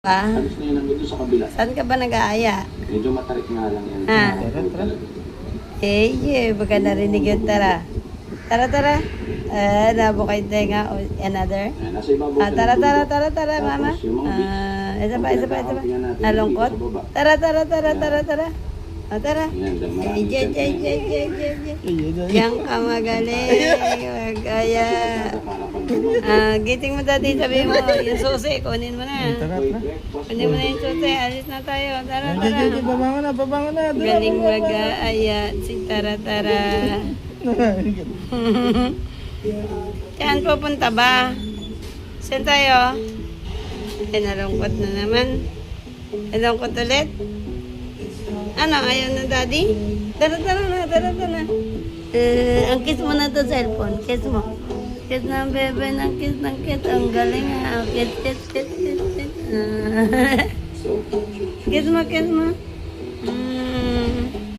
Alis na yun ang dito sa kabila. Saan ka ba nag-aaya? Medyo matarik nga lang yan. Ha? Talaga. Baka narinig yun. Tara. Tara. Nabukay tenga. Another. Ayan, nasa ibabaw siya ng Tara, bundok. mama. Tapos yung mga beach, Isa pa. pinagkakampingan natin Nalungkot? dito sa baba. Tara. Tara. Yan, maraming tent na yan. Yan ka magaling. Magkaya. Giting mo dati, sabi mo, yung susi, kunin mo na. Kunin mo na yung susi, alis na tayo. Tara. Babangon na. Galing mag-aaya, si Tara. Saan pupunta ba? Saan tayo? Nalungkot na naman. Nalungkot ulit? Ano, ayaw na daddy? Tara na. Ang kiss mo na to cellphone. Kiss mo. Kiss na bebe ng kiss. Ang galing ha. Kiss. Kiss mo.